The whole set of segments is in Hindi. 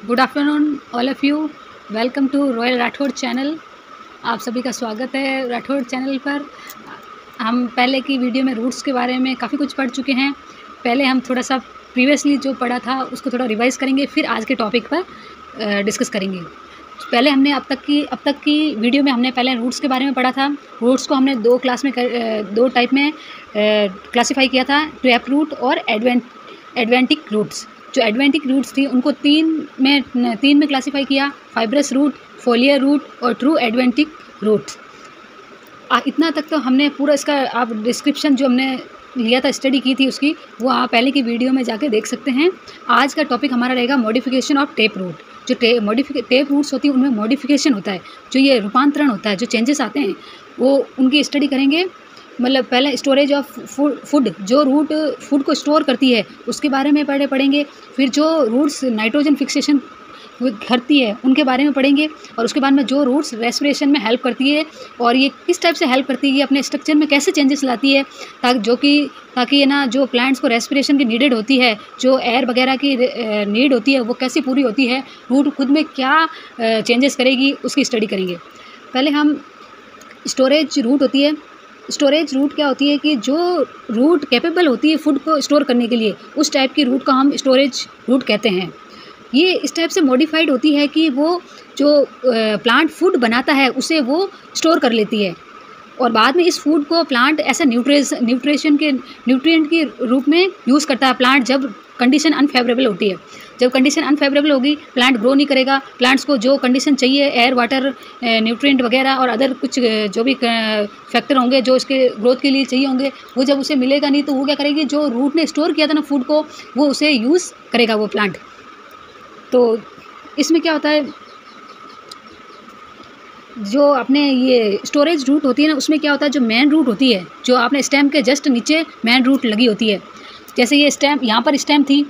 Good afternoon all of you. Welcome to royal Rathore channel. आप सभी का स्वागत है राठौड़ चैनल पर। हम पहले की वीडियो में रूट्स के बारे में काफ़ी कुछ पढ़ चुके हैं। पहले हम थोड़ा सा प्रीवियसली जो पढ़ा था उसको थोड़ा रिवाइज करेंगे, फिर आज के टॉपिक पर डिस्कस करेंगे। पहले हमने अब तक की वीडियो में हमने पहले रूट्स के बारे में पढ़ा था। रूट्स को हमने दो टाइप में क्लासीफाई किया था, ट्रैप रूट और एडवेंटिक रूट्स। जो एडवेंटिक रूट्स थी उनको तीन में क्लासीफाई किया, फाइब्रस रूट, फोलियर रूट और ट्रू एडवेंटिक रूट्स। इतना तक तो हमने पूरा इसका आप डिस्क्रिप्शन जो हमने लिया था, स्टडी की थी उसकी, वो आप पहले की वीडियो में जाके देख सकते हैं। आज का टॉपिक हमारा रहेगा मॉडिफिकेशन ऑफ टेप रूट। जो टेप रूट्स होती है उनमें मॉडिफिकेशन होता है, जो ये रूपांतरण होता है, जो चेंजेस आते हैं वो उनकी स्टडी करेंगे। मतलब पहले स्टोरेज ऑफ फूड, जो रूट फूड को स्टोर करती है उसके बारे में पढ़ेंगे। फिर जो रूट्स नाइट्रोजन फिक्सेशन करती है उनके बारे में पढ़ेंगे। और उसके बाद में जो रूट्स रेस्पिरेशन में हेल्प करती है और ये किस टाइप से हेल्प करती है, ये अपने स्ट्रक्चर में कैसे चेंजेस लाती है, ताकि ये ना जो प्लांट्स को रेस्पिरेशन की नीडेड होती है, जो एयर वगैरह की नीड होती है, वो कैसे पूरी होती है, रूट खुद में क्या चेंजेस करेगी, उसकी स्टडी करेंगे। पहले हम स्टोरेज रूट होती है। स्टोरेज रूट क्या होती है कि जो रूट कैपेबल होती है फूड को स्टोर करने के लिए, उस टाइप की रूट को हम स्टोरेज रूट कहते हैं। ये इस टाइप से मॉडिफाइड होती है कि वो जो प्लांट फूड बनाता है उसे वो स्टोर कर लेती है और बाद में इस फूड को प्लांट ऐसा न्यूट्रिएंट के रूप में यूज़ करता है प्लांट, जब कंडीशन अनफेवरेबल होती है। जब कंडीशन अनफेवरेबल होगी, प्लांट ग्रो नहीं करेगा। प्लांट्स को जो कंडीशन चाहिए, एयर, वाटर, न्यूट्रिएंट वगैरह और अदर कुछ जो भी फैक्टर होंगे जो इसके ग्रोथ के लिए चाहिए होंगे, वो जब उसे मिलेगा नहीं तो वो क्या करेगी, जो रूट ने स्टोर किया था ना फूड को, वो उसे यूज़ करेगा वो प्लांट। तो इसमें क्या होता है, जो अपने ये स्टोरेज रूट होती है ना, उसमें क्या होता है, जो मेन रूट होती है, जो आपने स्टेम के जस्ट नीचे मेन रूट लगी होती है। जैसे ये स्टेम, यहाँ पर स्टेम थी,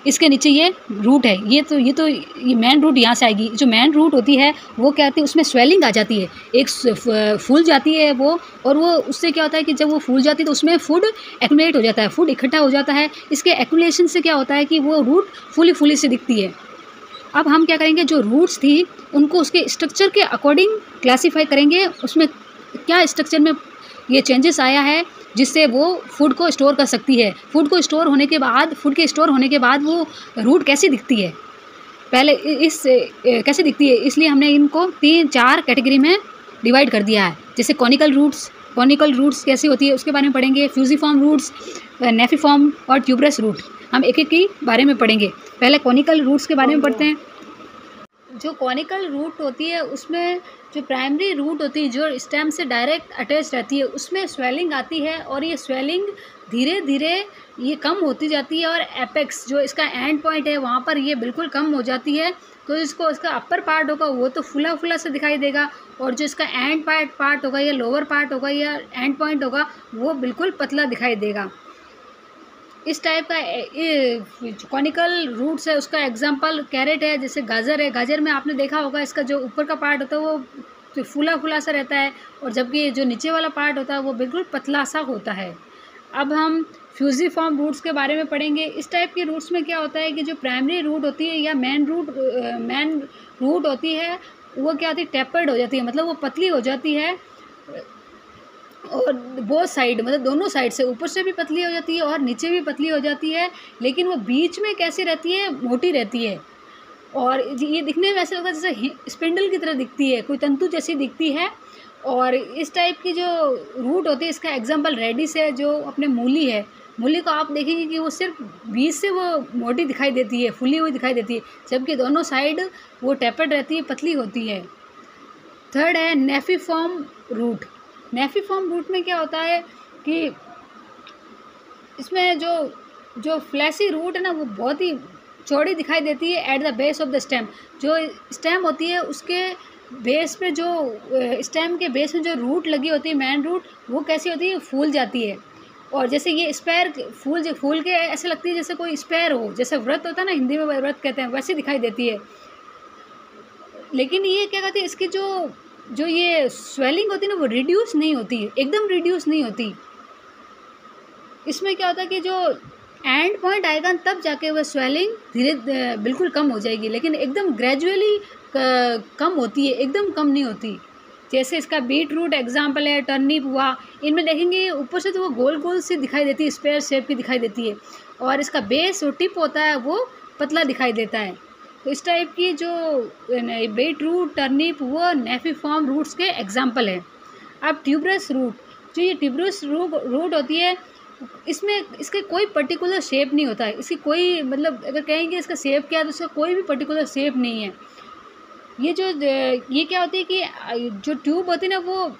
इसके नीचे ये रूट है, ये मेन रूट यहाँ से आएगी। जो मेन रूट होती है वो क्या होती है, उसमें स्वेलिंग आ जाती है, एक फूल जाती है वो, और वो उससे क्या होता है कि जब वो फूल जाती है तो उसमें फूड एक्यूमुलेट हो जाता है, फूड इकट्ठा हो जाता है। इसके एक्यूमुलेशन से क्या होता है कि वो रूट फुली से दिखती है। अब हम क्या करेंगे, जो रूट्स थी उनको उसके स्ट्रक्चर के अकॉर्डिंग क्लासीफाई करेंगे, उसमें क्या स्ट्रक्चर में ये चेंजेस आया है जिससे वो फूड को स्टोर कर सकती है। फूड के स्टोर होने के बाद वो रूट कैसी दिखती है, पहले कैसे दिखती है, इसलिए हमने इनको 3-4 कैटेगरी में डिवाइड कर दिया है। जैसे कॉनिकल रूट्स कैसी होती है उसके बारे में पढ़ेंगे। फ्यूजिफॉर्म रूट्स, नेफिफॉर्म और ट्यूबरस रूट, हम एक के बारे में पढ़ेंगे। पहले कॉनिकल रूट्स के बारे में पढ़ते हैं। जो कॉनिकल रूट होती है उसमें जो प्राइमरी रूट होती है, जो स्टेम से डायरेक्ट अटैच रहती है, उसमें स्वेलिंग आती है और ये स्वेलिंग धीरे धीरे ये कम होती जाती है और एपेक्स, जो इसका एंड पॉइंट है, वहाँ पर ये बिल्कुल कम हो जाती है। तो इसका अपर पार्ट होगा वो तो फुला से दिखाई देगा, और जो इसका एंड पार्ट होगा या लोअर पार्ट होगा या एंड पॉइंट होगा वो बिल्कुल पतला दिखाई देगा। इस टाइप का कॉनिकल रूट्स है, उसका एग्जांपल कैरेट है, जैसे गाजर है। गाजर में आपने देखा होगा इसका जो ऊपर का पार्ट होता है वो तो फूला सा रहता है, और जबकि जो नीचे वाला पार्ट होता है वो बिल्कुल पतला सा होता है। अब हम फ्यूजिफॉर्म रूट्स के बारे में पढ़ेंगे। इस टाइप के रूट्स में क्या होता है कि जो प्राइमरी रूट होती है या मेन रूट होती है, वो क्या होती है, टेपर्ड हो जाती है, मतलब वो पतली हो जाती है, और बोथ साइड, मतलब दोनों साइड से, ऊपर से भी पतली हो जाती है और नीचे भी पतली हो जाती है, लेकिन वो बीच में कैसी रहती है, मोटी रहती है। और ये दिखने में ऐसा लगता है जैसे स्पिंडल की तरह दिखती है, कोई तंतु जैसी दिखती है। और इस टाइप की जो रूट होती है, इसका एग्जांपल रेडिस है, जो अपने मूली है। मूली को आप देखेंगे कि वो सिर्फ बीच से वो मोटी दिखाई देती है, फुली हुई दिखाई देती है, जबकि दोनों साइड वो टेपर्ड रहती है, पतली होती है। थर्ड है नेफिफॉर्म रूट। नेफिफॉर्म रूट में क्या होता है कि इसमें जो फ्लैशी रूट है ना, वो बहुत ही चौड़ी दिखाई देती है at the base of the stem. जो स्टेम होती है उसके बेस पे, जो स्टेम के बेस में जो रूट लगी होती है, मेन रूट, वो कैसी होती है, फूल जाती है। और जैसे ये स्पेयर फूल के ऐसे लगती है जैसे कोई स्पेयर हो, जैसे व्रत होता है ना, हिंदी में व्रत कहते हैं, वैसे दिखाई देती है। लेकिन ये क्या कहते हैं, इसकी जो ये स्वेलिंग होती है ना, वो रिड्यूस नहीं होती, एकदम रिड्यूस नहीं होती। इसमें क्या होता है कि जो एंड पॉइंट आएगा तब जाके वह स्वेलिंग धीरे बिल्कुल कम हो जाएगी, लेकिन एकदम ग्रेजुअली कम होती है, एकदम कम नहीं होती। जैसे इसका बीट रूट एग्जाम्पल है, टर्निप हुआ, इनमें देखेंगे ऊपर से तो वो गोल गोल सी दिखाई देती है, स्क्वायर शेप की दिखाई देती है, और इसका बेस और टिप होता है वो पतला दिखाई देता है। तो इस टाइप की जो बीट रूट, टर्निप, वो नेफिफॉर्म रूट्स के एग्जाम्पल है। अब ट्यूबरस रूट, जो ये ट्यूबरस रूट होती है, इसमें इसके कोई पर्टिकुलर शेप नहीं होता है, इसकी कोई मतलब अगर कहेंगे इसका शेप क्या है तो इसका कोई भी पर्टिकुलर शेप नहीं है। ये क्या होती है कि जो ट्यूब होती है ना वो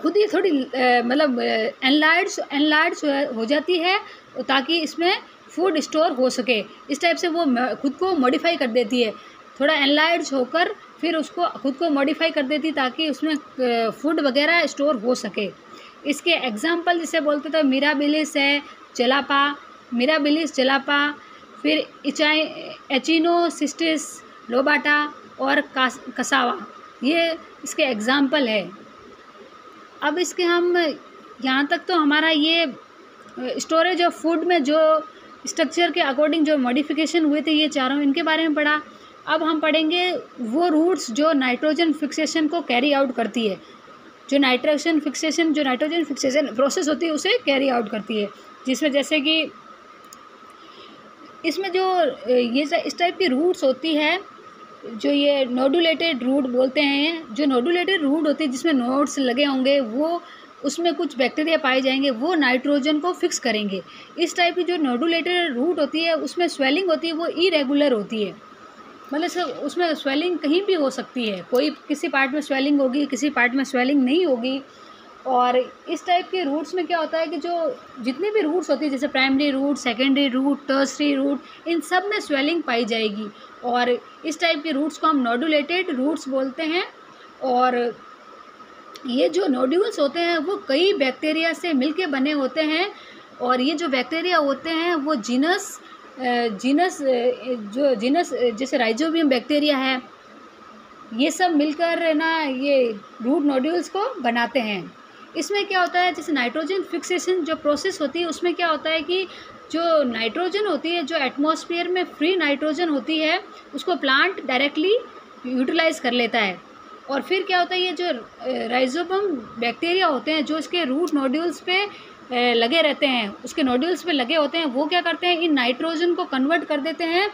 खुद ही थोड़ी मतलब एनलार्ज हो जाती है ताकि इसमें फूड स्टोर हो सके। इस टाइप से वो खुद को मॉडिफाई कर देती है, थोड़ा एनलार्ज होकर फिर उसको खुद को मॉडिफाई कर देती ताकि उसमें फूड वगैरह स्टोर हो सके। इसके एग्जाम्पल जिसे बोलते थे मिराबिलिस है, मिराबिलिस जलापा, फिर एचिनोसिस्टिस लोबाटा और कसावा, ये इसके एग्जाम्पल है। अब इसके हम यहाँ तक तो हमारा ये स्टोरेज ऑफ फूड में जो स्ट्रक्चर के अकॉर्डिंग जो मॉडिफिकेशन हुए थे ये चारों, इनके बारे में पढ़ा। अब हम पढ़ेंगे वो रूट्स जो नाइट्रोजन फिक्सेशन को कैरी आउट करती है, जो नाइट्रोजन फिक्सेशन प्रोसेस होती है उसे कैरी आउट करती है, जिसमें जैसे कि इसमें जो ये इस टाइप की रूट्स होती है, जो ये नोडुलेटेड रूट बोलते हैं, जो नोडुलेटेड रूट होती है जिसमें नोड्स लगे होंगे, वो उसमें कुछ बैक्टीरिया पाए जाएंगे, वो नाइट्रोजन को फिक्स करेंगे। इस टाइप की जो नोडुलेटेड रूट होती है उसमें स्वेलिंग होती है, वो इरेगुलर होती है, मतलब उसमें स्वेलिंग कहीं भी हो सकती है, कोई किसी पार्ट में स्वेलिंग होगी, किसी पार्ट में स्वेलिंग नहीं होगी। और इस टाइप के रूट्स में क्या होता है कि जो जितने भी रूट्स होती है जैसे primary root, secondary root, tertiary root, इन सब में स्वेलिंग पाई जाएगी, और इस टाइप के रूट्स को हम नोडुलेटेड रूट्स बोलते हैं। और ये जो नोड्यूल्स होते हैं वो कई बैक्टीरिया से मिलके बने होते हैं, और ये जो बैक्टीरिया होते हैं वो जीनस जैसे राइजोबियम बैक्टीरिया है, ये सब मिलकर ना ये रूट नोड्यूल्स को बनाते हैं। इसमें क्या होता है, जैसे नाइट्रोजन फिक्सेशन जो प्रोसेस होती है उसमें क्या होता है कि जो नाइट्रोजन होती है, जो एटमॉस्फेयर में फ्री नाइट्रोजन होती है, उसको प्लांट डायरेक्टली यूटिलाइज कर लेता है। और फिर क्या होता है, ये जो राइजोबियम बैक्टीरिया होते हैं जो इसके रूट नोड्यूल्स पे लगे रहते हैं, उसके नोड्यूल्स पे लगे होते हैं, वो क्या करते हैं, इन नाइट्रोजन को कन्वर्ट कर देते हैं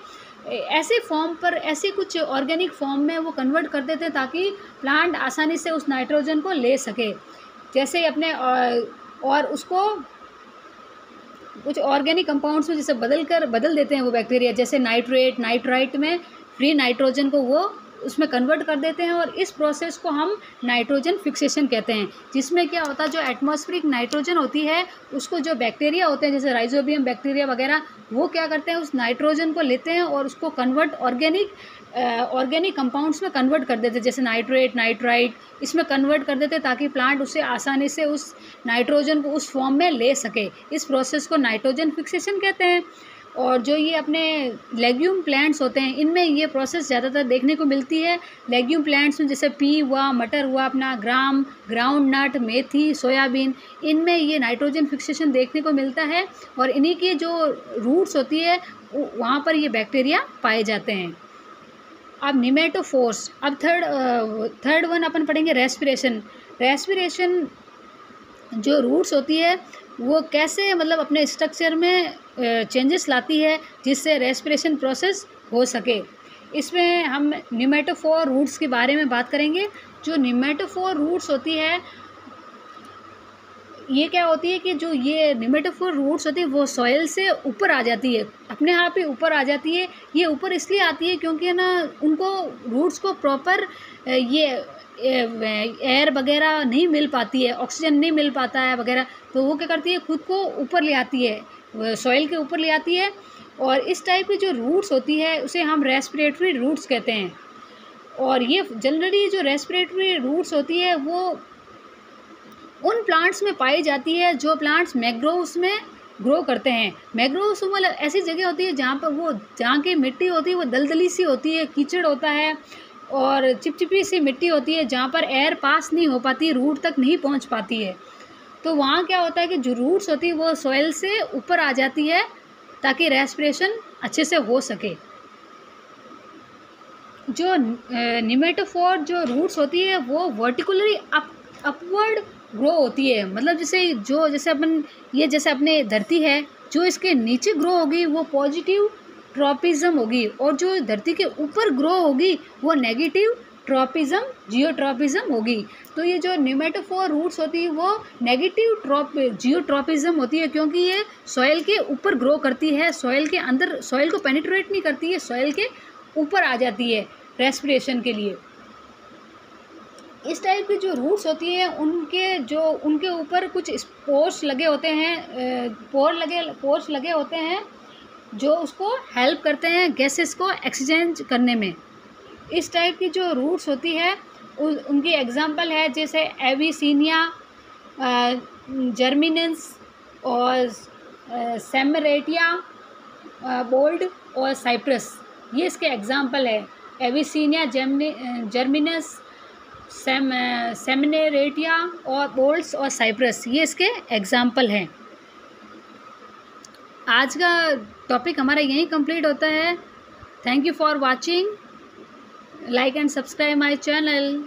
ऐसे फॉर्म पर, ऐसे कुछ ऑर्गेनिक फॉर्म में वो कन्वर्ट कर देते हैं ताकि प्लांट आसानी से उस नाइट्रोजन को ले सके। जैसे अपने और उसको कुछ ऑर्गेनिक कंपाउंड्स में जैसे बदल देते हैं वो बैक्टीरिया, जैसे नाइट्राइट में फ्री नाइट्रोजन को वो उसमें कन्वर्ट कर देते हैं, और इस प्रोसेस को हम नाइट्रोजन फिक्सेशन कहते हैं। जिसमें क्या होता है, जो एटमॉस्फेरिक नाइट्रोजन होती है उसको जो बैक्टीरिया होते हैं जैसे राइजोबियम बैक्टीरिया वगैरह, वो क्या करते हैं, उस नाइट्रोजन को लेते हैं और उसको कन्वर्ट ऑर्गेनिक कंपाउंड्स में कन्वर्ट कर देते हैं, जैसे नाइट्राइट इसमें कन्वर्ट कर देते हैं ताकि प्लांट उसे आसानी से उस नाइट्रोजन को उस फॉर्म में ले सके। इस प्रोसेस को नाइट्रोजन फिक्सेशन कहते हैं। और जो ये अपने लेग्यूम प्लांट्स होते हैं इनमें ये प्रोसेस ज़्यादातर देखने को मिलती है। लेग्यूम प्लांट्स में जैसे पी हुआ, मटर हुआ, अपना ग्राउंड नट, मेथी, सोयाबीन, इनमें ये नाइट्रोजन फिक्सेशन देखने को मिलता है, और इन्हीं की जो रूट्स होती है वहाँ पर ये बैक्टीरिया पाए जाते हैं। अब निमेटोफोर्स, अब थर्ड वन अपन पढ़ेंगे रेस्पिरेशन जो रूट्स होती है वो कैसे मतलब अपने स्ट्रक्चर में चेंजेस लाती है जिससे रेस्पिरेशन प्रोसेस हो सके। इसमें हम निमेटोफोर रूट्स के बारे में बात करेंगे। जो निमेटोफोर रूट्स होती है ये क्या होती है कि जो ये निमेटोफोर रूट्स होती है वो सॉइल से ऊपर आ जाती है, अपने आप ही ऊपर आ जाती है। ये ऊपर इसलिए आती है क्योंकि ना उनको रूट्स को प्रॉपर ये एयर वगैरह नहीं मिल पाती है, ऑक्सीजन नहीं मिल पाता है वगैरह, तो वो क्या करती है, खुद को ऊपर ले आती है, सॉइल के ऊपर ले आती है। और इस टाइप की जो रूट्स होती है उसे हम रेस्पिरेटरी रूट्स कहते हैं। और ये जनरली जो रेस्पिरेटरी रूट्स होती है वो उन प्लांट्स में पाई जाती है जो प्लांट्स मैंग्रोव्स में ग्रो करते हैं। मैंग्रोव्स मतलब ऐसी जगह होती है जहाँ की मिट्टी होती है वो दलदली सी होती है, कीचड़ होता है और चिपचिपी सी मिट्टी होती है जहाँ पर एयर पास नहीं हो पाती, रूट तक नहीं पहुँच पाती है। तो वहाँ क्या होता है कि जो रूट्स होती है वो सॉइल से ऊपर आ जाती है ताकि रेस्पिरेशन अच्छे से हो सके। जो निमेटोफोर जो रूट्स होती है वो वर्टिकुलरली अपवर्ड ग्रो होती है, मतलब जैसे अपने धरती है, जो इसके नीचे ग्रो होगी वो पॉजिटिव ट्रॉपिज्म होगी, और जो धरती के ऊपर ग्रो होगी वो नेगेटिव ट्रॉपिज्म जियोट्रॉपिज्म होगी। तो ये जो निमेटोफोर रूट्स होती है वो नेगेटिव जियोट्रॉपिज्म होती है, क्योंकि ये सॉइल के ऊपर ग्रो करती है, सॉइल के अंदर, सॉइल को पेनिट्रेट नहीं करती है, सॉइल के ऊपर आ जाती है रेस्पिरेशन के लिए। इस टाइप की जो रूट्स होती हैं उनके ऊपर कुछ स्पोर्स लगे होते हैं, पोर्स लगे होते हैं जो उसको हेल्प करते हैं गैसेस को एक्सचेंज करने में। इस टाइप की जो रूट्स होती है उनकी एग्जांपल है जैसे एविसीनिया, जर्मिनेंस और सेमरेटिया, बोल्ड और साइप्रस, ये इसके एग्जांपल है। एविसीनिया, जर्मिनस, सेमनेरेटिया और बोल्ड्स और साइप्रस, ये इसके एग्जांपल हैं। आज का टॉपिक हमारा यहीं कंप्लीट होता है। Thank you for watching, like and subscribe my channel.